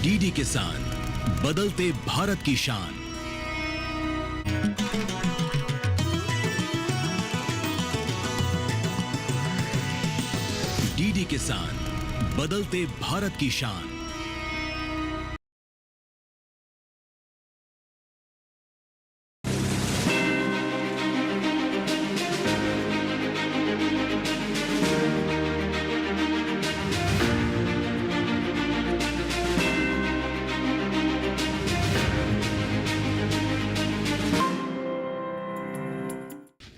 DD किसान, बदलते भारत की शान। डीडी किसान, बदलते भारत की शान।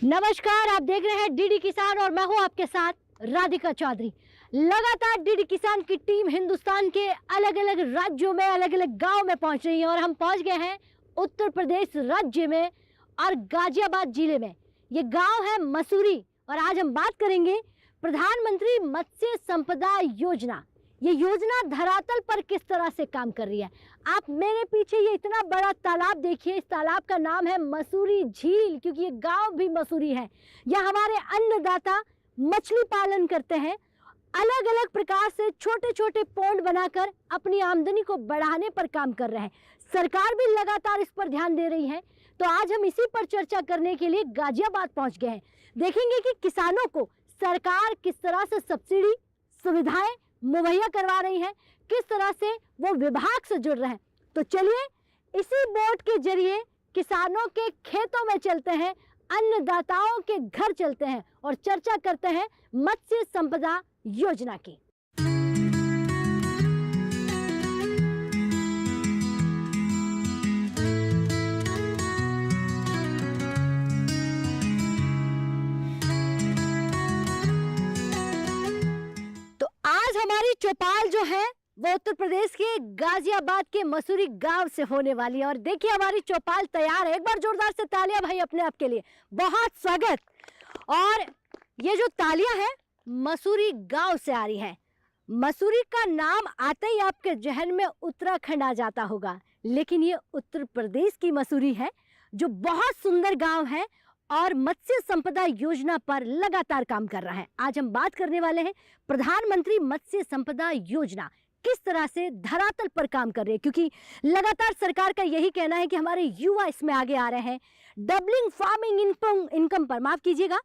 नमस्कार, आप देख रहे हैं डीडी किसान और मैं हूं आपके साथ राधिका चौधरी। लगातार डीडी किसान की टीम हिंदुस्तान के अलग अलग राज्यों में, अलग अलग गांव में पहुंच रही है और हम पहुंच गए हैं उत्तर प्रदेश राज्य में और गाजियाबाद जिले में। ये गांव है मसूरी और आज हम बात करेंगे प्रधानमंत्री मत्स्य संपदा योजना। ये योजना धरातल पर किस तरह से काम कर रही है। आप मेरे पीछे ये इतना बड़ा तालाब देखिए, इस तालाब का नाम है मसूरी झील, क्योंकि ये गांव भी मसूरी है। यह हमारे अन्नदाता मछली पालन करते हैं, अलग अलग प्रकार से छोटे छोटे पौंड बनाकर अपनी आमदनी को बढ़ाने पर काम कर रहे हैं। सरकार भी लगातार इस पर ध्यान दे रही है। तो आज हम इसी पर चर्चा करने के लिए गाजियाबाद पहुंच गए हैं। देखेंगे कि किसानों को सरकार किस तरह से सब्सिडी सुविधाएं मुहैया करवा रही है, किस तरह से वो विभाग से जुड़ रहे हैं। तो चलिए इसी बोट के जरिए किसानों के खेतों में चलते हैं, अन्नदाताओं के घर चलते हैं और चर्चा करते हैं मत्स्य संपदा योजना की। तो आज हमारी चौपाल जो है वो उत्तर प्रदेश के गाजियाबाद के मसूरी गांव से होने वाली है और देखिए हमारी चौपाल तैयार है। एक बार जोरदार से तालियां भाई अपने आप के लिए, बहुत स्वागत। और ये जो तालियां हैं मसूरी गांव से आ रही है। मसूरी का नाम आते ही आपके जहन में उत्तराखंड आ जाता होगा, लेकिन ये उत्तर प्रदेश की मसूरी है जो बहुत सुंदर गांव है और मत्स्य संपदा योजना पर लगातार काम कर रहा है। आज हम बात करने वाले हैं प्रधानमंत्री मत्स्य संपदा योजना किस तरह से धरातल पर काम कर रही है, क्योंकि लगातार सरकार का यही कहना है कि हमारे युवा इसमें आगे आ रहे हैं। डबलिंग फार्मिंग इनकम पर, माफ कीजिएगा,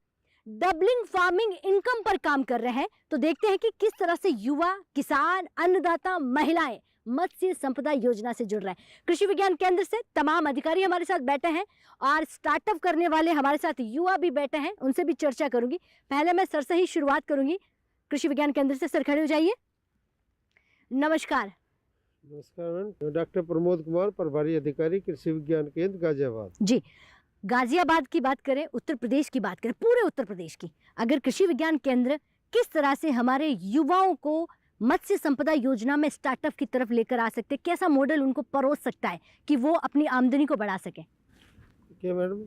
डबलिंग फार्मिंग इनकम पर काम कर रहे हैं। तो देखते हैं कि किस तरह से युवा, किसान, अन्नदाता, महिलाएं मत्स्य संपदा योजना से जुड़ रहे हैं। कृषि विज्ञान केंद्र से तमाम अधिकारी हमारे साथ बैठे हैं और स्टार्टअप करने वाले हमारे साथ युवा भी बैठे हैं, उनसे भी चर्चा करूंगी। पहले मैं सर से ही शुरुआत करूंगी, कृषि विज्ञान केंद्र से। सर खड़े हो जाइए। नमस्कार। नमस्कार मैम, डॉक्टर प्रमोद कुमार, प्रभारी अधिकारी, कृषि विज्ञान केंद्र गाजियाबाद। जी, गाजियाबाद की बात करें, उत्तर प्रदेश की बात करें, पूरे उत्तर प्रदेश की, अगर कृषि विज्ञान केंद्र किस तरह से हमारे युवाओं को मत्स्य संपदा योजना में स्टार्टअप की तरफ लेकर आ सकते, कैसा मॉडल उनको परोस सकता है कि वो अपनी आमदनी को बढ़ा सके। क्या मैडम,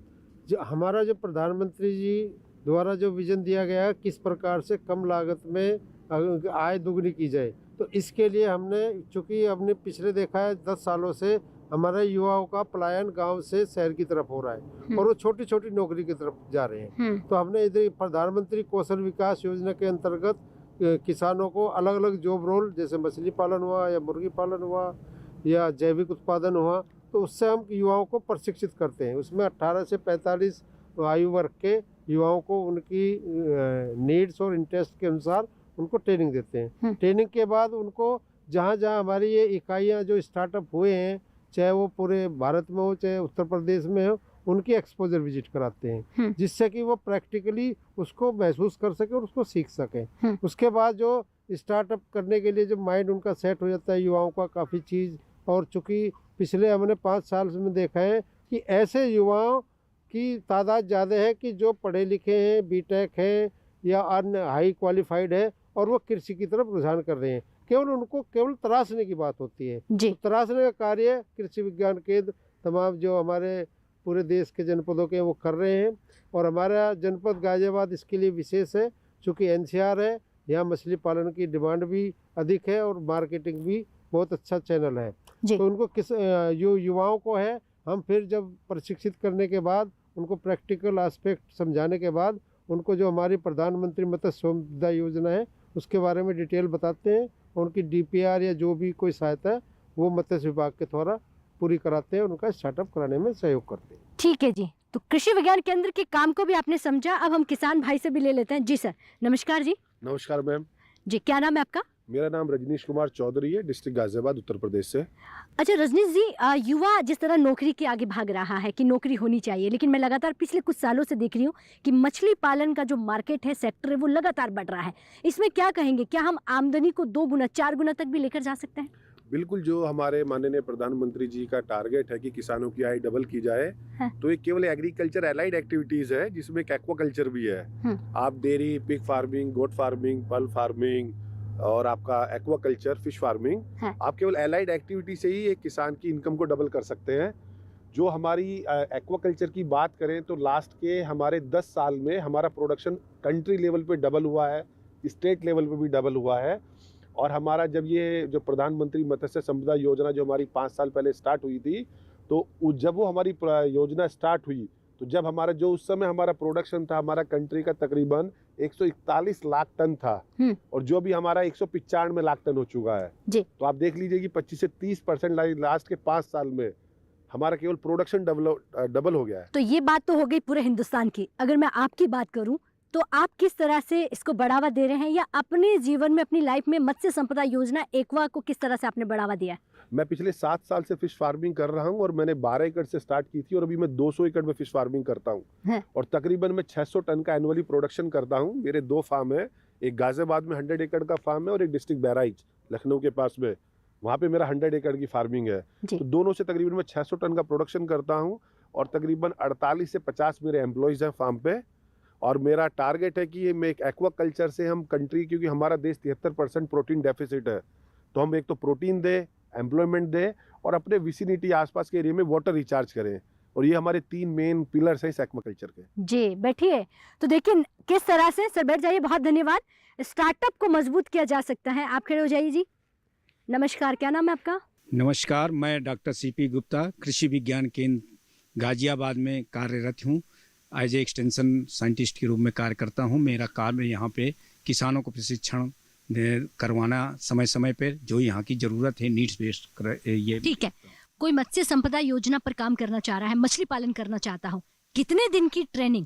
जो हमारा जो प्रधानमंत्री जी द्वारा जो विजन दिया गया है किस प्रकार से कम लागत में आय दोगुनी की जाए, तो इसके लिए हमने, चूँकि हमने पिछले देखा है 10 सालों से हमारे युवाओं का पलायन गांव से शहर की तरफ हो रहा है और वो छोटी छोटी नौकरी की तरफ जा रहे हैं। तो हमने इधर प्रधानमंत्री कौशल विकास योजना के अंतर्गत किसानों को अलग अलग जॉब रोल, जैसे मछली पालन हुआ या मुर्गी पालन हुआ या जैविक उत्पादन हुआ, तो उससे हम युवाओं को प्रशिक्षित करते हैं। उसमें 18 से 45 आयु वर्ग के युवाओं को उनकी नीड्स और इंटरेस्ट के अनुसार उनको ट्रेनिंग देते हैं। ट्रेनिंग के बाद उनको जहाँ जहाँ हमारी ये इकाइयाँ जो स्टार्टअप हुए हैं, चाहे वो पूरे भारत में हो चाहे उत्तर प्रदेश में हो, उनकी एक्सपोजर विजिट कराते हैं, जिससे कि वो प्रैक्टिकली उसको महसूस कर सके और उसको सीख सकें। उसके बाद जो स्टार्टअप करने के लिए जो माइंड उनका सेट हो जाता है युवाओं का काफ़ी चीज़। और चूँकि पिछले हमने 5 साल में देखा है कि ऐसे युवाओं की तादाद ज़्यादा है कि जो पढ़े लिखे हैं, बीटेक है या अन्य हाई क्वालिफाइड है और वो कृषि की तरफ रुझान कर रहे हैं। केवल उनको केवल तराशने की बात होती है। तो तराशने का कार्य कृषि विज्ञान केंद्र तमाम जो हमारे पूरे देश के जनपदों के वो कर रहे हैं और हमारा जनपद गाजियाबाद इसके लिए विशेष है, चूँकि एनसीआर है, यहाँ मछली पालन की डिमांड भी अधिक है और मार्केटिंग भी बहुत अच्छा चैनल है। तो उनको किस युवाओं को है, हम फिर जब प्रशिक्षित करने के बाद उनको प्रैक्टिकल एस्पेक्ट समझाने के बाद उनको जो हमारी प्रधानमंत्री मत्स्य संपदा योजना है उसके बारे में डिटेल बताते हैं। उनकी डीपीआर या जो भी कोई सहायता है वो मत्स्य विभाग के द्वारा पूरी कराते हैं, उनका स्टार्टअप कराने में सहयोग करते हैं। ठीक है जी, तो कृषि विज्ञान केंद्र के काम को भी आपने समझा। अब हम किसान भाई से भी ले लेते हैं। जी सर, नमस्कार जी। नमस्कार मैम, जी, क्या नाम है आपका? मेरा नाम रजनीश कुमार चौधरी है, डिस्ट्रिक्ट गाजियाबाद, उत्तर प्रदेश से। अच्छा रजनीश जी, युवा जिस तरह नौकरी के आगे भाग रहा है कि नौकरी होनी चाहिए, लेकिन मैं लगातार पिछले कुछ सालों से देख रही हूँ कि मछली पालन का जो मार्केट है, सेक्टर है, वो लगातार बढ़ रहा है। इसमें क्या कहेंगे, क्या हम आमदनी को 2 गुना 4 गुना तक भी लेकर जा सकते हैं? बिल्कुल, जो हमारे माननीय प्रधानमंत्री जी का टारगेट है कि किसानों की आय डबल की जाए, हाँ। तो ये केवल एग्रीकल्चर एलाइड एक्टिविटीज है, जिसमें एक एक्वाकल्चर भी है। आप dairy, pig farming, goat farming, पल फार्मिंग और आपका एक्वाकल्चर, फिश फार्मिंग, हाँ। आप केवल एलाइड एक्टिविटी से ही एक किसान की इनकम को डबल कर सकते हैं। जो हमारी एक्वाकल्चर की बात करें तो लास्ट के हमारे 10 साल में हमारा प्रोडक्शन कंट्री लेवल पे डबल हुआ है, स्टेट लेवल पे भी डबल हुआ है। और हमारा जब ये जो प्रधानमंत्री मत्स्य संपदा योजना जो हमारी 5 साल पहले स्टार्ट हुई थी, तो जब वो हमारी योजना स्टार्ट हुई, तो जब हमारा जो उस समय हमारा प्रोडक्शन था हमारा कंट्री का तकरीबन 141 लाख टन था, और जो भी हमारा 195 लाख टन हो चुका है जी। तो आप देख लीजिए कि 25 से 30% लास्ट के 5 साल में हमारा केवल प्रोडक्शन डबल हो गया है। तो ये बात तो हो गई पूरे हिंदुस्तान की। अगर मैं आपकी बात करूं तो आप किस तरह से इसको बढ़ावा दे रहे हैं, या अपने जीवन में, अपनी लाइफ में मत्स्य संपदा योजना एक्वा को किस तरह से आपने बढ़ावा दिया? मैं पिछले 7 साल से फिश फार्मिंग कर रहा हूं, और मैंने 12 एकड़ से स्टार्ट की थी, और अभी मैं 200 एकड़ में फिश फार्मिंग करता हूं, और तकरीबन मैं 600 टन का एनुअली प्रोडक्शन करता हूं। मेरे 2 फार्म है, एक गाजियाबाद में 100 एकड़ का फार्म है, और एक डिस्ट्रिक्ट बहराइच लखनऊ के पास में, वहाँ पे मेरा 100 एकड़ की फार्मिंग है। तो दोनों से तकरीबन मैं 600 टन का प्रोडक्शन करता हूँ, और तकरीबन 48 से 50 मेरे एम्प्लॉयज़ हैं फार्म पे। और मेरा टारगेट है कि ये मैं एक एक्वाकल्चर से हम कंट्री, क्योंकि हमारा देश 73% प्रोटीन डेफिसिट है, तो हम एक तो प्रोटीन दे, एम्प्लॉयमेंट दे, और अपने विसिनिटी आसपास के एरिया में वाटर रिचार्ज करें। और ये हमारे 3 मेन पिलर्स हैं इस एक्वाकल्चर के। जी बैठिए, तो देखिए किस तरह से, सर बैठ जाइए, बहुत धन्यवाद। स्टार्टअप को मजबूत किया जा सकता है। आप खड़े हो जाइए जी। नमस्कार, क्या नाम है आपका? नमस्कार, मैं डॉक्टर सीपी गुप्ता, कृषि विज्ञान केंद्र गाजियाबाद में कार्यरत हूँ। एज ए एक्सटेंशन साइंटिस्ट के रूप में कार्य करता हूँ। मेरा कार्य यहाँ पे किसानों को प्रशिक्षण करवाना समय समय पर, जो यहाँ की ज़रूरत है, नीड्स बेस्ड ये। ठीक है, कोई मत्स्य संपदा योजना पर काम करना चाह रहा है, मछली पालन करना चाहता हूँ, कितने दिन की ट्रेनिंग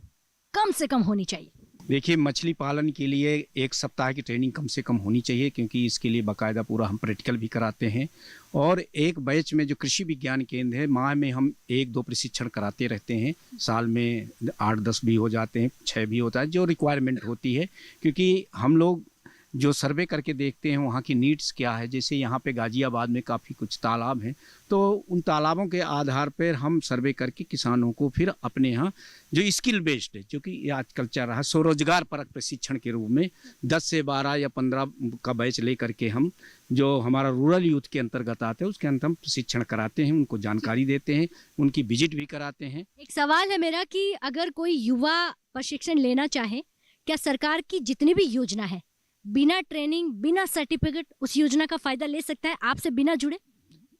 कम से कम होनी चाहिए? देखिए, मछली पालन के लिए 1 सप्ताह की ट्रेनिंग कम से कम होनी चाहिए, क्योंकि इसके लिए बाकायदा पूरा हम प्रैक्टिकल भी कराते हैं। और एक बैच में जो कृषि विज्ञान केंद्र है, माह में हम 1-2 प्रशिक्षण कराते रहते हैं। साल में 8-10 भी हो जाते हैं, 6 भी होता है, जो रिक्वायरमेंट होती है, क्योंकि हम लोग जो सर्वे करके देखते हैं वहाँ की नीड्स क्या है। जैसे यहाँ पे गाजियाबाद में काफ़ी कुछ तालाब हैं, तो उन तालाबों के आधार पर हम सर्वे करके किसानों को फिर अपने यहाँ जो स्किल बेस्ड है, जो कि आजकल चल रहा है स्वरोजगार परक प्रशिक्षण के रूप में 10 से 12 या 15 का बैच ले करके हम, जो हमारा रूरल यूथ के अंतर्गत आते हैं, उसके अंदर हम प्रशिक्षण कराते हैं, उनको जानकारी देते हैं, उनकी विजिट भी कराते हैं। एक सवाल है मेरा कि अगर कोई युवा प्रशिक्षण लेना चाहे, क्या सरकार की जितनी भी योजना है, बिना ट्रेनिंग, बिना सर्टिफिकेट उस योजना का फायदा ले सकता है आपसे बिना जुड़े?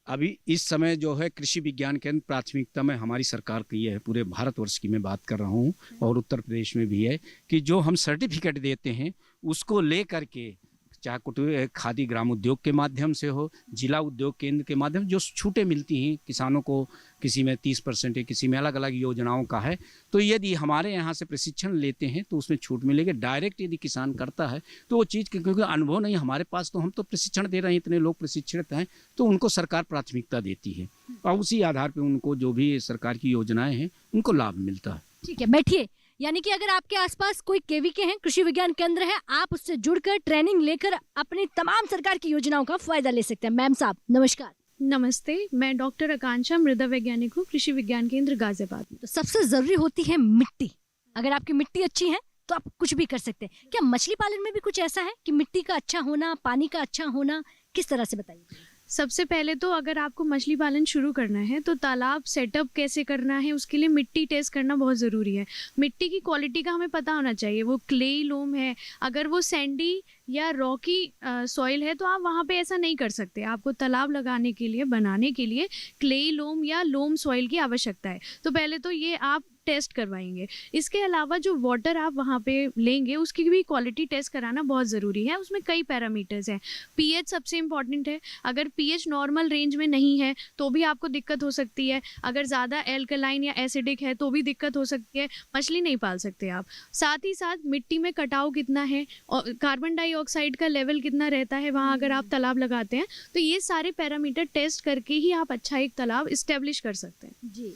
अभी इस समय जो है कृषि विज्ञान केंद्र प्राथमिकता में हमारी सरकार की है, पूरे भारतवर्ष की मैं बात कर रहा हूँ, और उत्तर प्रदेश में भी है, कि जो हम सर्टिफिकेट देते हैं उसको ले करके, चाहे खादी ग्राम उद्योग के माध्यम से हो, जिला उद्योग केंद्र के माध्यम, जो छूटें मिलती हैं किसानों को, किसी में 30% है, किसी में अलग अलग योजनाओं का है, तो यदि हमारे यहाँ से प्रशिक्षण लेते हैं तो उसमें छूट मिलेगी। डायरेक्ट यदि किसान करता है तो वो चीज़, क्योंकि अनुभव नहीं हमारे पास, तो हम तो प्रशिक्षण दे रहे हैं, इतने लोग प्रशिक्षित हैं, तो उनको सरकार प्राथमिकता देती है, और उसी आधार पर उनको जो भी सरकार की योजनाएँ हैं उनको लाभ मिलता है। ठीक है, बैठिए। यानी कि अगर आपके आसपास कोई केवीके हैं, कृषि विज्ञान केंद्र है, आप उससे जुड़कर ट्रेनिंग लेकर अपनी तमाम सरकार की योजनाओं का फायदा ले सकते हैं। मैम साहब नमस्कार। नमस्ते, मैं डॉक्टर आकांक्षा, मृदा वैज्ञानिक हूँ, कृषि विज्ञान केंद्र गाजियाबाद। तो सबसे जरूरी होती है मिट्टी। अगर आपकी मिट्टी अच्छी है तो आप कुछ भी कर सकते हैं। क्या मछली पालन में भी कुछ ऐसा है कि मिट्टी का अच्छा होना, पानी का अच्छा होना, किस तरह से बताइए? सबसे पहले तो अगर आपको मछली पालन शुरू करना है तो तालाब सेटअप कैसे करना है, उसके लिए मिट्टी टेस्ट करना बहुत ज़रूरी है। मिट्टी की क्वालिटी का हमें पता होना चाहिए, वो क्लेई लोम है, अगर वो सैंडी या रॉकी सॉइल है तो आप वहाँ पे ऐसा नहीं कर सकते। आपको तालाब लगाने के लिए, बनाने के लिए क्लेई लोम या लोम सॉइल की आवश्यकता है। तो पहले तो ये आप टेस्ट करवाएंगे। इसके अलावा जो वाटर आप वहाँ पे लेंगे उसकी भी क्वालिटी टेस्ट कराना बहुत ज़रूरी है। उसमें कई पैरामीटर्स हैं। पीएच सबसे इम्पॉर्टेंट है। अगर पीएच नॉर्मल रेंज में नहीं है तो भी आपको दिक्कत हो सकती है। अगर ज़्यादा एल्कलाइन या एसिडिक है तो भी दिक्कत हो सकती है, मछली नहीं पाल सकते आप। साथ ही साथ मिट्टी में कटाव कितना है और कार्बन डाइऑक्साइड का लेवल कितना रहता है वहाँ अगर आप तालाब लगाते हैं, तो ये सारे पैरामीटर टेस्ट करके ही आप अच्छा एक तालाब इस्टेब्लिश कर सकते हैं। जी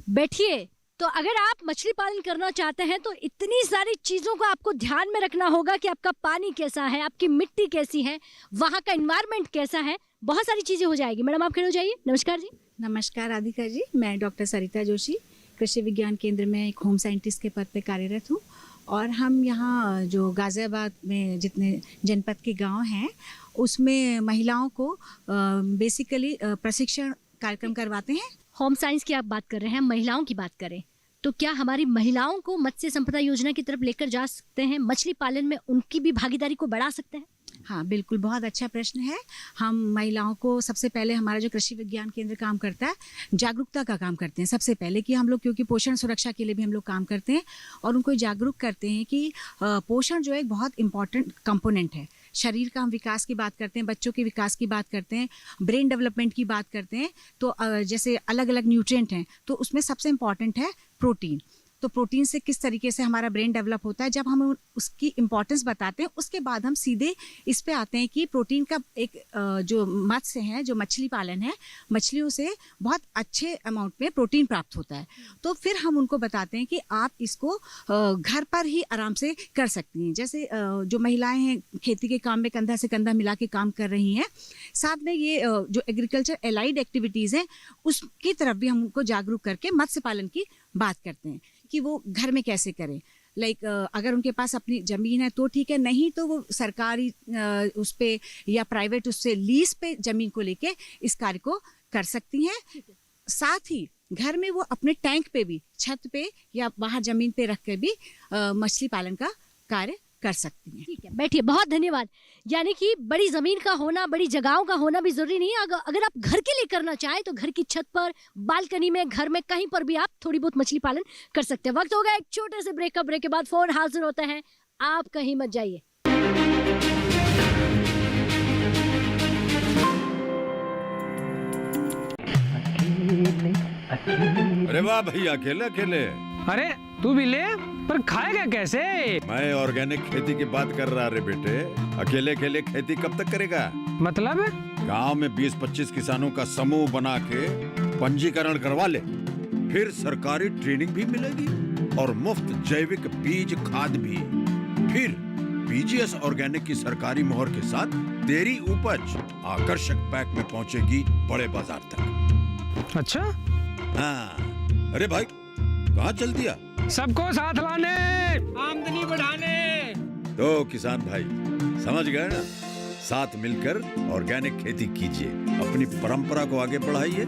बैठिए। तो अगर आप मछली पालन करना चाहते हैं तो इतनी सारी चीज़ों को आपको ध्यान में रखना होगा कि आपका पानी कैसा है, आपकी मिट्टी कैसी है, वहाँ का एनवायरनमेंट कैसा है, बहुत सारी चीज़ें हो जाएगी। मैडम आप खड़े हो जाइए। नमस्कार जी। नमस्कार राधिका जी, मैं डॉक्टर सरिता जोशी कृषि विज्ञान केंद्र में एक होम साइंटिस्ट के पद पे कार्यरत हूँ। और हम यहाँ जो गाज़ियाबाद में जितने जनपद के गांव हैं उसमें महिलाओं को बेसिकली प्रशिक्षण कार्यक्रम करवाते हैं। होम साइंस की आप बात कर रहे हैं, महिलाओं की बात करें तो क्या हमारी महिलाओं को मत्स्य संपदा योजना की तरफ लेकर जा सकते हैं? मछली पालन में उनकी भी भागीदारी को बढ़ा सकते हैं? हाँ बिल्कुल, बहुत अच्छा प्रश्न है। हम महिलाओं को सबसे पहले, हमारा जो कृषि विज्ञान केंद्र काम करता है, जागरूकता का काम करते हैं सबसे पहले, कि हम लोग क्योंकि पोषण सुरक्षा के लिए भी हम लोग काम करते हैं और उनको जागरूक करते हैं कि पोषण जो है एक बहुत इंपॉर्टेंट कंपोनेंट है। शरीर का हम विकास की बात करते हैं, बच्चों के विकास की बात करते हैं, ब्रेन डेवलपमेंट की बात करते हैं, तो जैसे अलग अलग न्यूट्रिएंट हैं तो उसमें सबसे इम्पॉर्टेंट है प्रोटीन। तो प्रोटीन से किस तरीके से हमारा ब्रेन डेवलप होता है, जब हम उसकी इम्पोर्टेंस बताते हैं उसके बाद हम सीधे इस पे आते हैं कि प्रोटीन का एक जो मत्स्य है, जो मछली पालन है, मछलियों से बहुत अच्छे अमाउंट में प्रोटीन प्राप्त होता है। तो फिर हम उनको बताते हैं कि आप इसको घर पर ही आराम से कर सकती हैं। जैसे जो महिलाएं हैं खेती के काम में कंधा से कंधा मिला के काम कर रही हैं, साथ में ये जो एग्रीकल्चर एलाइड एक्टिविटीज़ हैं उसकी तरफ भी हम उनको जागरूक करके मत्स्य पालन की बात करते हैं कि वो घर में कैसे करें। लाइक अगर उनके पास अपनी ज़मीन है तो ठीक है, नहीं तो वो सरकारी उस पे या प्राइवेट उससे लीज पे ज़मीन को लेके इस कार्य को कर सकती हैं। साथ ही घर में वो अपने टैंक पे भी, छत पे या बाहर ज़मीन पे रख के भी मछली पालन का कार्य कर सकती हैं। ठीक है, बैठिए। बहुत धन्यवाद। यानी कि बड़ी ज़मीन का होना, बड़ी जगहों का होना भी ज़रूरी नहीं है। अगर आप घर के लिए करना चाहें तो घर की छत पर, बालकनी में, घर में कहीं पर भी आप थोड़ी बहुत मछली पालन कर सकते हैं। वक्त हो गया एक छोटे से ब्रेक का। ब्रेक के बाद फ़ोन हाजिर होता है, आप कहीं मत जाइए। अरे वाह भैया, अकेले अकेले। अरे तू भी ले, पर खाएगा कैसे? मैं ऑर्गेनिक खेती की बात कर रहा रे बेटे। अकेले अकेले खेती कब तक करेगा? मतलब गांव में 20-25 किसानों का समूह बना के पंजीकरण करवा ले, फिर सरकारी ट्रेनिंग भी मिलेगी और मुफ्त जैविक बीज खाद भी। फिर पीजीएस ऑर्गेनिक की सरकारी मोहर के साथ तेरी उपज आकर्षक पैक में पहुंचेगी बड़े बाजार तक। अच्छा? हाँ। अरे भाई कहाँ चल दिया? सबको साथ लाने, आमदनी बढ़ाने। तो किसान भाई समझ गए ना? साथ मिलकर ऑर्गेनिक खेती कीजिए, अपनी परंपरा को आगे बढ़ाइए,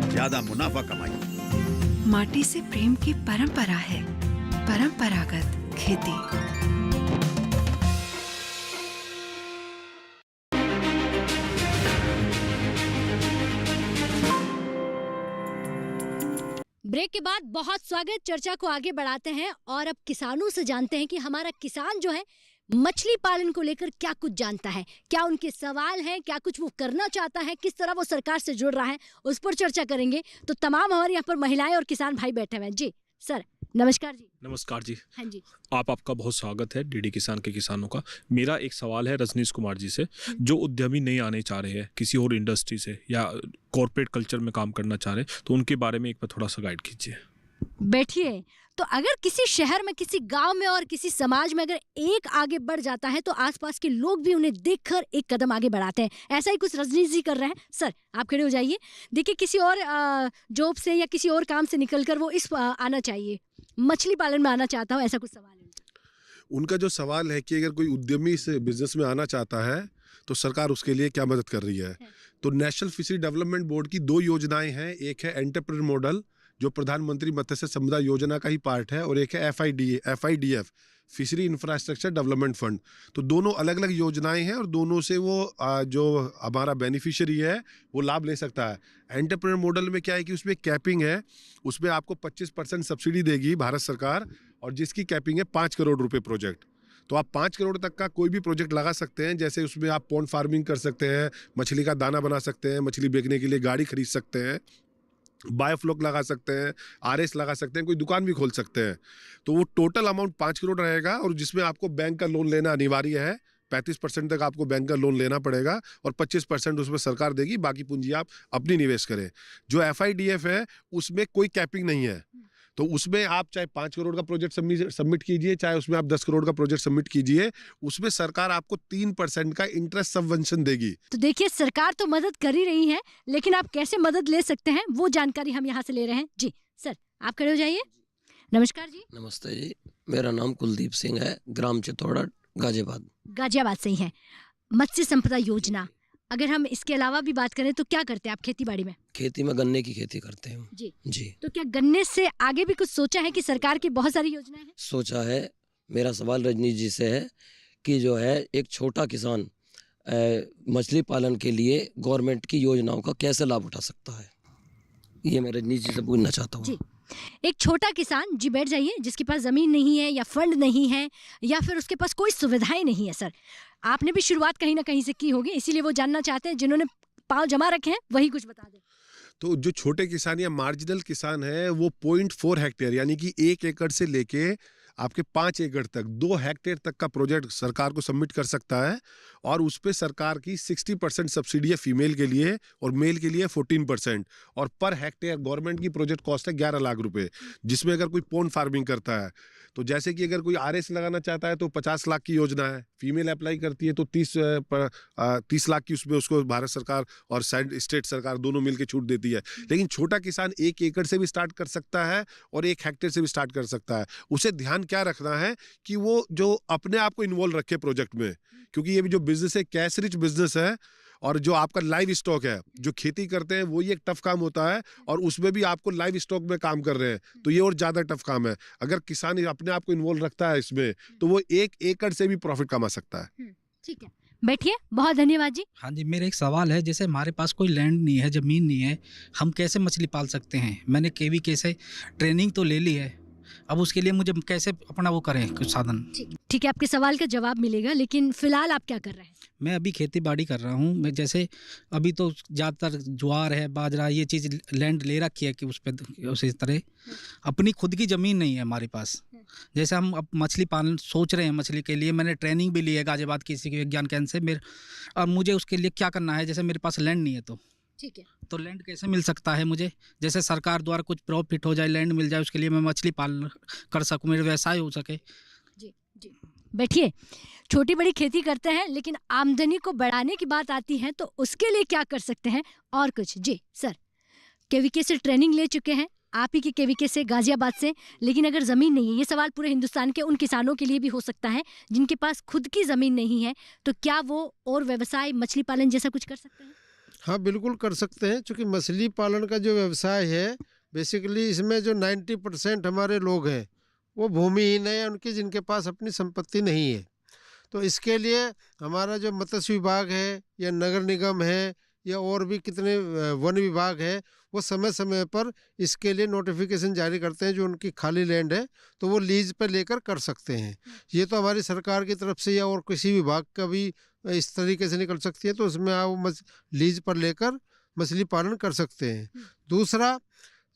ज्यादा मुनाफा कमाइए। माटी से प्रेम की परंपरा है परंपरागत खेती। ब्रेक के बाद बहुत स्वागत। चर्चा को आगे बढ़ाते हैं और अब किसानों से जानते हैं कि हमारा किसान जो है मछली पालन को लेकर क्या कुछ जानता है, क्या उनके सवाल हैं, क्या कुछ वो करना चाहता है, किस तरह वो सरकार से जुड़ रहा है, उस पर चर्चा करेंगे। तो तमाम हमारे यहाँ पर महिलाएं और किसान भाई बैठे हुए हैं। जी सर नमस्कार जी। नमस्कार जी। हाँ जी। आपका बहुत स्वागत है डीडी किसान के किसानों का। मेरा एक सवाल है रजनीश कुमार जी से, जो उद्यमी नहीं आने चाह रहे हैं किसी और इंडस्ट्री से या कॉर्पोरेट कल्चर में काम करना चाह रहे हैं, तो उनके बारे में एक बार थोड़ा सा गाइड कीजिए। बैठिए। तो अगर किसी शहर में, किसी गांव में और किसी समाज में अगर एक आगे बढ़ जाता है तो आसपास के लोग भी उन्हें देखकर एक कदम आगे बढ़ाते हैं। ऐसा ही कुछ रजनीश जी कर रहे हैं। सर आप खड़े हो जाइए। देखिए किसी और जॉब से या किसी और काम से निकलकर वो इस आना चाहिए, मछली पालन में आना चाहता हूँ, ऐसा कुछ सवाल है उनका। जो सवाल है कि अगर कोई उद्यमी से बिजनेस में आना चाहता है तो सरकार उसके लिए क्या मदद कर रही है। तो नेशनल फिशरी डेवलपमेंट बोर्ड की 2 योजनाएं हैं। एक है एंटरप्रेन्योर मॉडल जो प्रधानमंत्री मत्स्य संपदा योजना का ही पार्ट है, और एक है FIDF fishery infrastructure development fund. तो दोनों अलग अलग योजनाएं हैं और दोनों से वो जो हमारा बेनिफिशियरी है वो लाभ ले सकता है। एंटरप्रेन्योर मॉडल में क्या है कि उसमें कैपिंग है, उसमें आपको 25% सब्सिडी देगी भारत सरकार, और जिसकी कैपिंग है 5 करोड़ रुपए प्रोजेक्ट। तो आप 5 करोड़ तक का कोई भी प्रोजेक्ट लगा सकते हैं। जैसे उसमें आप पॉन्ड फार्मिंग कर सकते हैं, मछली का दाना बना सकते हैं, मछली बेचने के लिए गाड़ी खरीद सकते हैं, बायोफ्लॉक लगा सकते हैं, आरएस लगा सकते हैं, कोई दुकान भी खोल सकते हैं। तो वो टोटल अमाउंट 5 करोड़ रहेगा, और जिसमें आपको बैंक का लोन लेना अनिवार्य है। 35% तक आपको बैंक का लोन लेना पड़ेगा और 25% उसमें सरकार देगी, बाकी पूंजी आप अपनी निवेश करें। जो FIDF है उसमें कोई कैपिंग नहीं है, तो उसमें आप चाहे 5 करोड़ का प्रोजेक्ट सबमिट कीजिए, चाहे उसमें आप 10 करोड़ का प्रोजेक्ट सबमिट कीजिए, उसमें सरकार आपको 3% का इंटरेस्ट सबवेंशन देगी। तो देखिए, सरकार तो मदद कर ही रही है, लेकिन आप कैसे मदद ले सकते हैं वो जानकारी हम यहाँ से ले रहे हैं। जी सर, आप खड़े हो जाइए। नमस्कार जी। नमस्ते जी, मेरा नाम कुलदीप सिंह है, ग्राम चितौड़ा, गाजियाबाद से ही है। मत्स्य संपदा योजना, अगर हम इसके अलावा भी बात करें तो क्या करते हैं आप खेती बाड़ी में? खेती में गन्ने की खेती करते हैं जी। तो क्या गन्ने से आगे भी कुछ सोचा है कि सरकार की बहुत सारी योजनाएं हैं? सोचा है। मेरा सवाल रजनीश जी से है कि जो है एक छोटा किसान मछली पालन के लिए गवर्नमेंट की योजनाओं का कैसे लाभ उठा सकता है, ये मैं रजनीश जी से पूछना चाहता हूँ। एक छोटा किसान, जी बैठ जाइए, जिसके पास जमीन नहीं है या फंड नहीं है या फिर उसके पास कोई सुविधाएं नहीं है। सर, आपने भी शुरुआत कहीं ना कहीं से की होगी, इसीलिए वो जानना चाहते हैं, जिन्होंने पाँव जमा रखे हैं वही कुछ बता दें। तो जो छोटे किसान या मार्जिनल किसान है वो 0.4 हेक्टेयर यानी कि 1 एकड़ से लेके आपके 5 एकड़ तक 2 हेक्टेयर तक का प्रोजेक्ट सरकार को सबमिट कर सकता है, और उस पे सरकार की 60% सब्सिडी है फीमेल के लिए और मेल के लिए 14%, और पर हेक्टेयर गवर्नमेंट की प्रोजेक्ट कॉस्ट है 11 लाख रुपए, जिसमें अगर कोई पॉन्ड फार्मिंग करता है तो जैसे कि अगर कोई RS लगाना चाहता है तो 50 लाख की योजना है, फीमेल अप्लाई करती है तो 30 लाख की उसमें उसको भारत सरकार और स्टेट सरकार दोनों मिलकर छूट देती है। लेकिन छोटा किसान 1 एकड़ से भी स्टार्ट कर सकता है और 1 हेक्टेयर से भी स्टार्ट कर सकता है। उसे ध्यान क्या रखना है कि वो जो अपने आप को इन्वॉल्व रखे प्रोजेक्ट में, क्योंकि ये भी जो बिजनेस है कैश रिच बिजनेस है, और जो आपका लाइव स्टॉक है, जो खेती करते हैं वो ये एक टफ काम होता है, और उसमें भी आपको लाइव स्टॉक में काम कर रहे हैं तो ये और ज्यादा टफ काम है। अगर किसान अपने आप को इन्वॉल्व रखता है इसमें तो वो 1 एकड़ से भी प्रॉफिट कमा सकता है। ठीक है, बैठिए, बहुत धन्यवाद जी। हाँ जी, मेरा एक सवाल है, जैसे हमारे पास कोई लैंड नहीं है, ज़मीन नहीं है, हम कैसे मछली पाल सकते हैं? मैंने KVK से ट्रेनिंग तो ले ली है, अब उसके लिए मुझे कैसे अपना वो करें कुछ साधन? ठीक है, आपके सवाल का जवाब मिलेगा, लेकिन फिलहाल आप क्या कर रहे हैं? मैं अभी खेती बाड़ी कर रहा हूँ। मैं जैसे अभी तो ज़्यादातर ज्वार है, बाजरा, ये चीज़ लैंड ले रखी है कि उस पर उसी तरह अपनी खुद की ज़मीन नहीं है हमारे पास। जैसे हम अब मछली पालन सोच रहे हैं, मछली के लिए मैंने ट्रेनिंग भी ली है गाजियाबाद कृषि विज्ञान केंद्र से। अब मुझे उसके लिए क्या करना है? जैसे मेरे पास लैंड नहीं है ठीक है, तो लैंड कैसे मिल सकता है मुझे? जैसे सरकार द्वारा कुछ प्रॉफिट हो जाए, लैंड मिल जाए, उसके लिए मैं मछली पालन कर सकूँ, मेरा व्यवसाय हो सके। जी। बैठिए, छोटी बड़ी खेती करते हैं, लेकिन आमदनी को बढ़ाने की बात आती है तो उसके लिए क्या कर सकते हैं और कुछ? जी सर, KVK से ट्रेनिंग ले चुके हैं, आप ही की KVK से, गाजियाबाद से, लेकिन अगर ज़मीन नहीं है, ये सवाल पूरे हिंदुस्तान के उन किसानों के लिए भी हो सकता है जिनके पास खुद की ज़मीन नहीं है, तो क्या वो और व्यवसाय मछली पालन जैसा कुछ कर सकते हैं? हाँ, बिल्कुल कर सकते हैं, क्योंकि मछली पालन का जो व्यवसाय है बेसिकली इसमें जो 90% हमारे लोग हैं वो भूमिहीन है, उनकी जिनके पास अपनी संपत्ति नहीं है। तो इसके लिए हमारा जो मत्स्य विभाग है या नगर निगम है या और भी कितने वन विभाग है, वो समय समय पर इसके लिए नोटिफिकेशन जारी करते हैं। जो उनकी खाली लैंड है तो वो लीज पर लेकर कर सकते हैं। ये तो हमारी सरकार की तरफ से या और किसी विभाग का भी इस तरीके से निकल सकती है, तो उसमें आप लीज पर लेकर मछली पालन कर सकते हैं। दूसरा,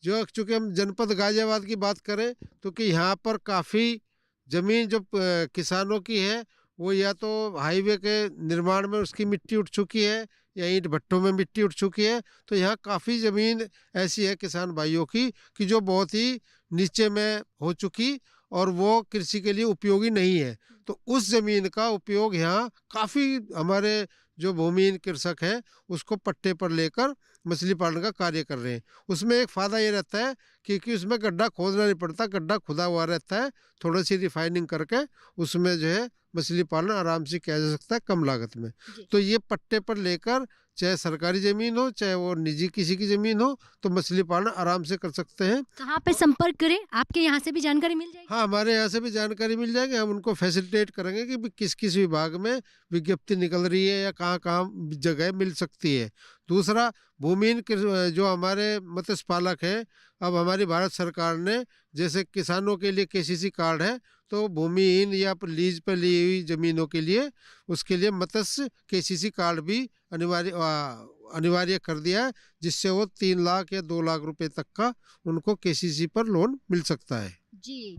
जो चूँकि हम जनपद गाजियाबाद की बात करें तो कि यहाँ पर काफ़ी ज़मीन जो किसानों की है वो या तो हाईवे के निर्माण में उसकी मिट्टी उठ चुकी है या ईंट भट्टों में मिट्टी उठ चुकी है। तो यहाँ काफ़ी ज़मीन ऐसी है किसान भाइयों की कि जो बहुत ही नीचे में हो चुकी और वो कृषि के लिए उपयोगी नहीं है। तो उस ज़मीन का उपयोग यहाँ काफ़ी हमारे जो भूमिहीन कृषक हैं उसको पट्टे पर लेकर मछली पालन का कार्य कर रहे हैं। उसमें एक फ़ायदा ये रहता है क्योंकि उसमें गड्ढा खोदना नहीं पड़ता, गड्ढा खुदा हुआ रहता है, थोड़ी सी रिफाइनिंग करके उसमें जो है मछली पालन आराम से किया जा सकता है कम लागत में। तो ये पट्टे पर लेकर चाहे सरकारी ज़मीन हो चाहे वो निजी किसी की ज़मीन हो, तो मछली पालन आराम से कर सकते हैं। कहाँ पे संपर्क करें? आपके यहाँ से भी जानकारी मिल जाएगी? हाँ, हमारे यहाँ से भी जानकारी मिल जाएगी। हम उनको फैसिलिटेट करेंगे कि किस किस विभाग में विज्ञप्ति निकल रही है या कहाँ कहाँ जगह मिल सकती है। दूसरा, भूमिहीन जो हमारे मत्स्य पालक हैं, अब हमारी भारत सरकार ने जैसे किसानों के लिए KCC कार्ड है, तो भूमिहीन या लीज पर ली हुई ज़मीनों के लिए उसके लिए मत्स्य KCC कार्ड भी अनिवार्य कर दिया है, जिससे वो 3 लाख या 2 लाख रुपए तक का उनको KCC पर लोन मिल सकता है। जी,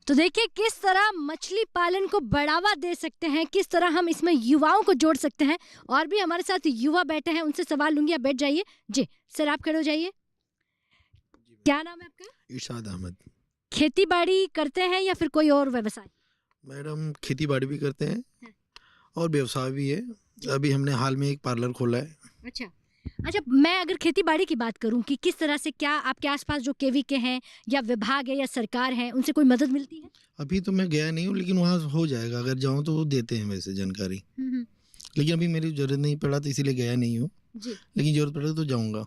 तो देखिए किस तरह मछली पालन को बढ़ावा दे सकते हैं, किस तरह हम इसमें युवाओं को जोड़ सकते हैं। और भी हमारे साथ युवा बैठे हैं, उनसे सवाल लूंगी। आप बैठ जाइए। जी सर, आप खड़े हो जाइए। क्या नाम है आपका? इरशाद अहमद। खेती बाड़ी करते हैं या फिर कोई और व्यवसाय? मैडम खेती बाड़ी भी करते हैं और व्यवसाय भी है। अभी हमने हाल में एक पार्लर खोला है। अच्छा, मैं अगर खेती बाड़ी की बात करूं कि किस तरह से, क्या आपके आसपास जो KVK हैं या विभाग है या सरकार है, उनसे कोई मदद मिलती है? अभी तो मैं गया नहीं हूँ, लेकिन वहाँ हो जाएगा। अगर जाऊँ तो वो देते हैं वैसे जानकारी, लेकिन अभी मेरी जरूरत नहीं पड़ा तो इसीलिए गया नहीं हूँ, लेकिन जरूरत पड़ेगा तो जाऊँगा।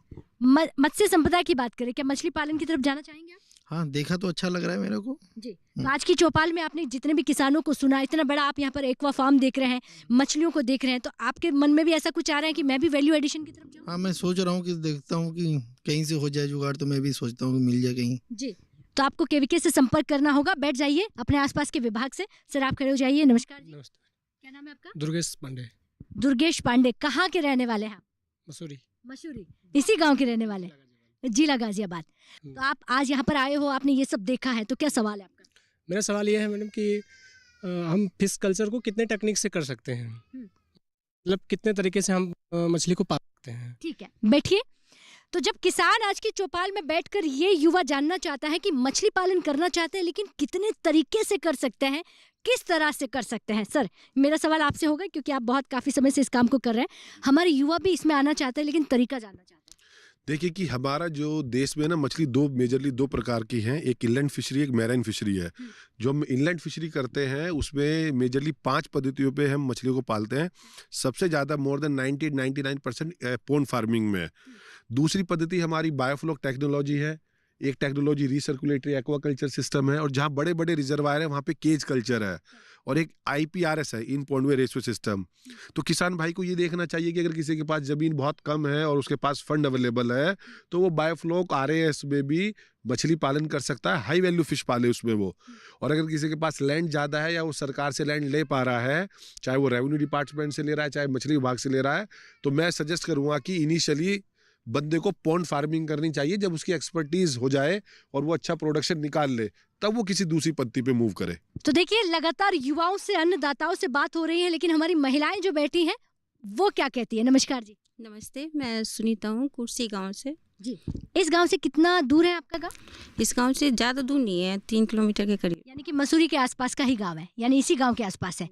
मत्स्य संपदा की बात करें, क्या मछली पालन की तरफ जाना चाहेंगे आप? हाँ, देखा तो अच्छा लग रहा है मेरे को जी। तो आज की चौपाल में आपने जितने भी किसानों को सुना, इतना बड़ा आप यहाँ पर एक्वा फार्म देख रहे हैं, मछलियों को देख रहे हैं, तो आपके मन में भी ऐसा कुछ आ रहा है कि मैं भी वैल्यू एडिशन की तरफ जाऊँ? हाँ, मैं सोच रहा हूँ कि देखता हूँ कि कहीं से हो जाए जुगाड़, तो मैं भी सोचता हूँ कि मिल जाए कहीं। जी, तो आपको KVK से संपर्क करना होगा। बैठ जाइए अपने आसपास के विभाग से। सर आप खड़े हो जाइए। नमस्कार जी। क्या नाम है आपका? दुर्गेश पांडे। दुर्गेश पांडे, कहाँ के रहने वाले हैं? मसूरी। मसूरी, इसी गाँव के रहने वाले, जिला गाजियाबाद। तो आप आज यहाँ पर आए हो, आपने ये सब देखा है, तो क्या सवाल है आपका? मेरा सवाल ये है मैडम कि हम फिश कल्चर को कितने टेक्निक से कर सकते हैं, मतलब कितने तरीके से हम मछली को पाल सकते हैं। ठीक है, बैठिए। तो जब किसान आज की चौपाल में बैठकर ये युवा जानना चाहता है कि मछली पालन करना चाहते हैं, लेकिन कितने तरीके से कर सकते हैं, किस तरह से कर सकते हैं। सर, मेरा सवाल आपसे होगा, क्योंकि आप बहुत काफ़ी समय से इस काम को कर रहे हैं। हमारे युवा भी इसमें आना चाहते हैं, लेकिन तरीका जानना चाहते हैं। देखिए कि हमारा जो देश में ना मछली मेजरली दो प्रकार की हैं, एक इनलैंड फिशरी, एक मैराइन फिशरी है। जो हम इनलैंड फिशरी करते हैं उसमें मेजरली 5 पद्धतियों पे हम मछलियों को पालते हैं। सबसे ज़्यादा मोर देन 99% पोन्ड फार्मिंग में है। दूसरी पद्धति हमारी बायोफ्लॉक टेक्नोलॉजी है। एक टेक्नोलॉजी रिसर्कुलेटरी एक्वाकल्चर सिस्टम है, और जहाँ बड़े बड़े रिजर्वायर है वहाँ पे केज कल्चर है, और एक IPRS है, इन पॉन्डवे रेशियो सिस्टम। तो किसान भाई को ये देखना चाहिए कि अगर किसी के पास ज़मीन बहुत कम है और उसके पास फंड अवेलेबल है, तो वो बायोफ्लॉक RAS में भी मछली पालन कर सकता है, हाई वैल्यू फिश पाले उसमें वो। और अगर किसी के पास लैंड ज़्यादा है या वो सरकार से लैंड ले पा रहा है, चाहे वो रेवेन्यू डिपार्टमेंट से ले रहा है, चाहे मछली विभाग से ले रहा है, तो मैं सजेस्ट करूँगा कि इनिशियली बंदे को पॉन्ड फार्मिंग करनी चाहिए। जब उसकी एक्सपर्टीज हो जाए और वो अच्छा प्रोडक्शन निकाल ले, तब वो किसी दूसरी पद्धति पे मूव करे। तो देखिए, लगातार युवाओं से, अन्नदाताओं से बात हो रही है, लेकिन हमारी महिलाएं जो बैठी हैं वो क्या कहती है। नमस्कार जी। नमस्ते, मैं सुनीता हूँ, कुर्सी गांव से। जी, इस गांव से कितना दूर है आपका गांव? इस गांव से ज़्यादा दूर नहीं है, 3 किलोमीटर के करीब। यानी कि मसूरी के आसपास का ही गांव है, यानी इसी गांव के आसपास है।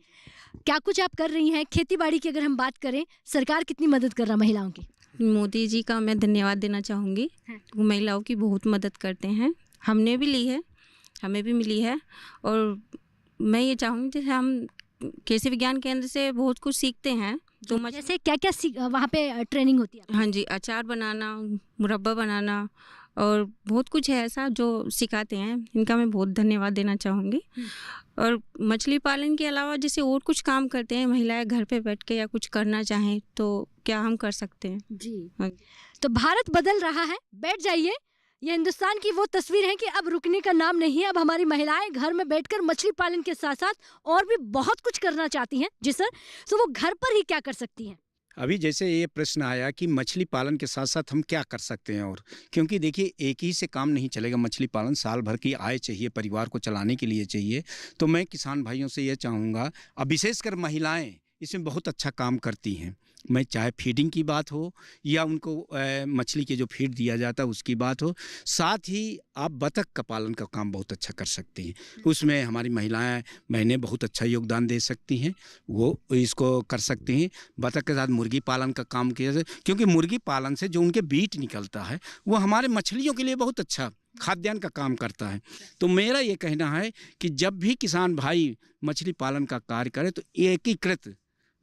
क्या कुछ आप कर रही हैं? खेती बाड़ी की अगर हम बात करें, सरकार कितनी मदद कर रहा महिलाओं की? मोदी जी का मैं धन्यवाद देना चाहूँगी। वो महिलाओं की बहुत मदद करते हैं, हमने भी ली है, हमें भी मिली है। और मैं ये चाहूँगी जैसे हम कृषि विज्ञान केंद्र से बहुत कुछ सीखते हैं। तो जैसे क्या क्या वहाँ पे ट्रेनिंग होती है? हाँ जी, अचार बनाना, मुरब्बा बनाना, और बहुत कुछ है ऐसा जो सिखाते हैं। इनका मैं बहुत धन्यवाद देना चाहूँगी। और मछली पालन के अलावा जैसे और कुछ काम करते हैं महिलाएं, घर पे बैठ के या कुछ करना चाहें तो क्या हम कर सकते हैं? जी, तो भारत बदल रहा है। बैठ जाइए। ये हिंदुस्तान की वो तस्वीर है कि अब रुकने का नाम नहीं है। अब हमारी महिलाएं घर में बैठकर मछली पालन के साथ साथ और भी बहुत कुछ करना चाहती हैं। जी सर, तो वो घर पर ही क्या कर सकती हैं? अभी जैसे ये प्रश्न आया कि मछली पालन के साथ साथ हम क्या कर सकते हैं, और क्योंकि देखिए एक ही से काम नहीं चलेगा। मछली पालन साल भर की आय चाहिए, परिवार को चलाने के लिए चाहिए। तो मैं किसान भाइयों से ये चाहूँगा, अब विशेषकर महिलाएं इसमें बहुत अच्छा काम करती हैं। मैं चाहे फीडिंग की बात हो या उनको मछली के जो फीड दिया जाता है उसकी बात हो, साथ ही आप बतख का पालन का काम बहुत अच्छा कर सकते हैं। उसमें हमारी बहनें बहुत अच्छा योगदान दे सकती हैं, वो इसको कर सकती हैं। बतख के साथ मुर्गी पालन का काम किया जाए, क्योंकि मुर्गी पालन से जो उनके बीट निकलता है वो हमारे मछलियों के लिए बहुत अच्छा खाद्यान्न का काम करता है। तो मेरा ये कहना है कि जब भी किसान भाई मछली पालन का कार्य करे तो एकीकृत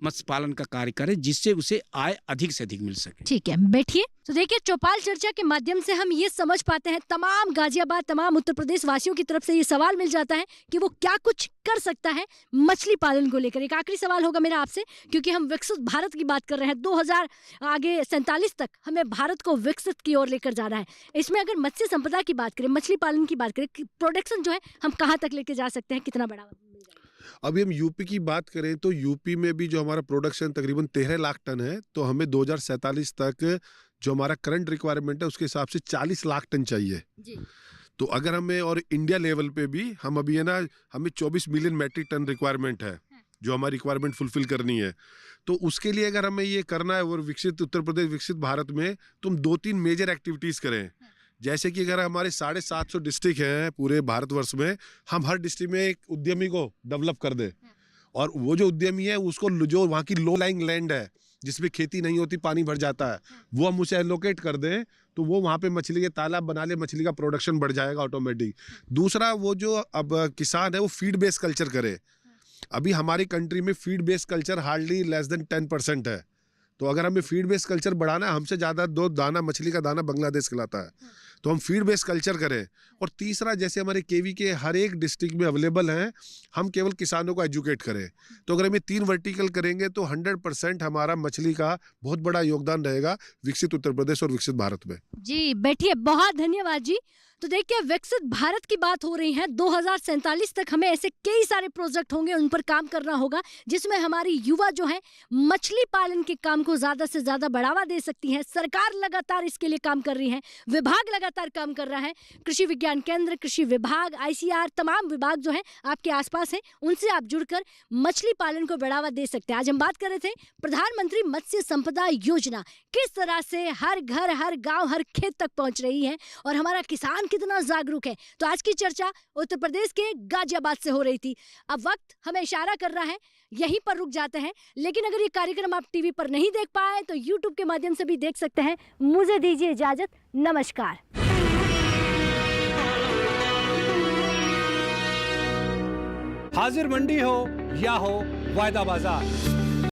मत्स्य पालन का कार्य करे, जिससे उसे आय अधिक से अधिक मिल सके। ठीक है, बैठिए। तो देखिए, चौपाल चर्चा के माध्यम से हम ये समझ पाते हैं, तमाम गाजियाबाद, तमाम उत्तर प्रदेश वासियों की तरफ से ये सवाल मिल जाता है कि वो क्या कुछ कर सकता है मछली पालन को लेकर। एक आखिरी सवाल होगा मेरा आपसे, क्योंकि हम विकसित भारत की बात कर रहे हैं, 2047 तक हमें भारत को विकसित की ओर लेकर जाना है। इसमें अगर मत्स्य संपदा की बात करें, मछली पालन की बात करें, प्रोडक्शन जो है हम कहाँ तक लेके जा सकते हैं, कितना बढ़ावा मिल जाएगा? अभी हम यूपी की बात करें तो यूपी में भी जो हमारा प्रोडक्शन तकरीबन 13 लाख टन है, तो हमें 2047 तक जो हमारा करंट रिक्वायरमेंट है उसके हिसाब से 40 लाख टन चाहिए जी। तो अगर हमें, और इंडिया लेवल पे भी हम अभी है ना, हमें 24 मिलियन मैट्रिक टन रिक्वायरमेंट है जो हमारी रिक्वायरमेंट फुलफिल करनी है। तो उसके लिए अगर हमें ये करना है और विकसित उत्तर प्रदेश, विकसित भारत में, तो हम 2-3 मेजर एक्टिविटीज करें। जैसे कि अगर हमारे 750 डिस्ट्रिक्ट हैं पूरे भारतवर्ष में, हम हर डिस्ट्रिक्ट में एक उद्यमी को डेवलप कर दें, और वो जो उद्यमी है उसको जो वहाँ की लो लाइंग लैंड है जिसमें खेती नहीं होती, पानी भर जाता है, वो हम उसे एलोकेट कर दें, तो वो वहाँ पे मछली के तालाब बना ले, मछली का प्रोडक्शन बढ़ जाएगा ऑटोमेटिक। दूसरा, वो जो अब किसान है वो फीड बेस्ड कल्चर करे। अभी हमारी कंट्री में feed based culture hardly less than 10% है, तो अगर हमें फीड बेस्ड कल्चर बढ़ाना है, हमसे ज़्यादा दो दाना मछली का दाना बांग्लादेश खिलाता है, तो हम फीड बेस्ड कल्चर करें। और तीसरा, जैसे हमारे केवी के हर एक डिस्ट्रिक्ट में अवेलेबल हैं, हम केवल किसानों को एजुकेट करें। तो अगर हम ये 3 वर्टिकल करेंगे तो 100% हमारा मछली का बहुत बड़ा योगदान रहेगा विकसित उत्तर प्रदेश और विकसित भारत में। जी बैठिए, बहुत धन्यवाद जी। तो देखिए, विकसित भारत की बात हो रही है, 2047 तक हमें ऐसे कई सारे प्रोजेक्ट होंगे, उन पर काम करना होगा, जिसमें हमारी युवा जो है मछली पालन के काम को ज्यादा से ज्यादा बढ़ावा दे सकती है। सरकार लगातार इसके लिए काम कर रही है, विभाग लगातार काम कर रहा है, कृषि विज्ञान केंद्र, कृषि विभाग, ICR, तमाम विभाग जो है आपके आसपास है, उनसे आप जुड़कर मछली पालन को बढ़ावा दे सकते हैं। आज हम बात कर रहे थे प्रधानमंत्री मत्स्य संपदा योजना किस तरह से हर घर, हर गाँव, हर खेत तक पहुंच रही है, और हमारा किसान कितना जागरूक है। तो आज की चर्चा उत्तर प्रदेश के गाजियाबाद से हो रही थी। अब वक्त हमें इशारा कर रहा है, यहीं पर रुक जाते हैं, लेकिन अगर ये कार्यक्रम आप टीवी पर नहीं देख पाए तो YouTube के माध्यम से भी देख सकते हैं। मुझे दीजिए इजाजत, नमस्कार। हाजिर मंडी हो या हो वायदा बाजार,